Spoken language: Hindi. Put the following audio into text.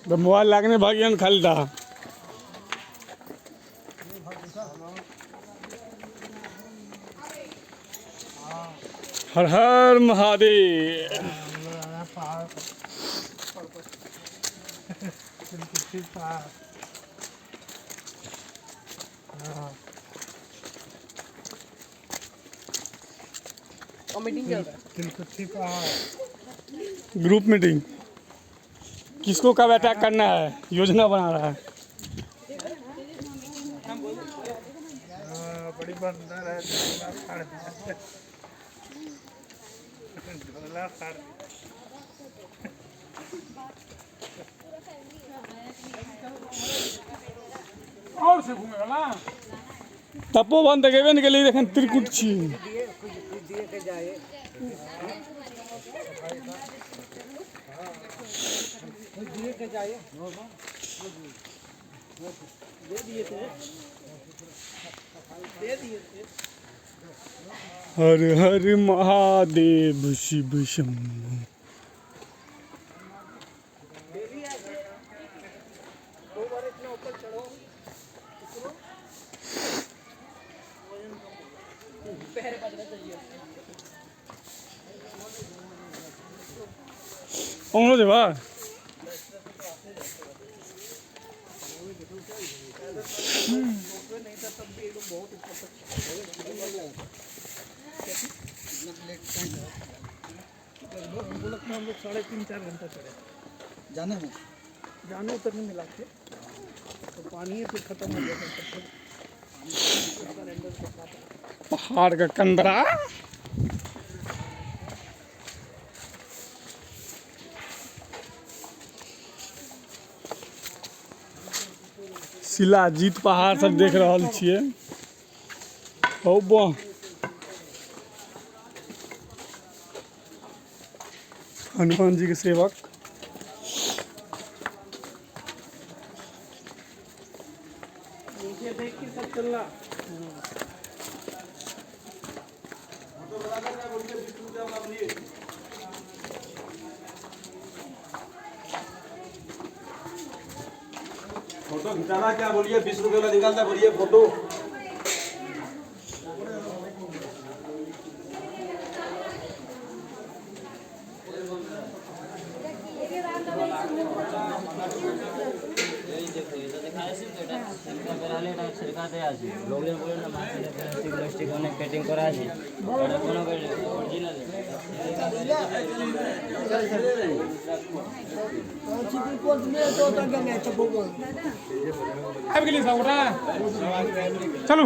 तो मोबाइल लागने भागियन खाली था। हर हर महादेव। मीटिंग चल रहा है, ग्रुप मीटिंग। किसको कब अटैक करना है योजना बना रहा है। बड़ी बंदर है, और से घूमेगा ना तपोवन देखेबे न गेली देखन त्रिकुट छी। हर हर महादेव शिव शंभु। ओनो देवा हम लोग 3.5-4 घंटा चढ़े जाने में जाने उतरने मिला के, तो पानी फिर खत्म हो गया। पहाड़ का कंदरा। शिलाजीत पहाड़ सब देख रहल छियै। हो बा हनुमान जी के सेवक। नीचे देख के सब चल रहा। फोटो खिंचाना क्या बोलिए, 20 रुपये वाला निकालना बोलिए फोटो। পেটিং করা আছে কোনো অরিজিনাল अब गेली सब उठा चलो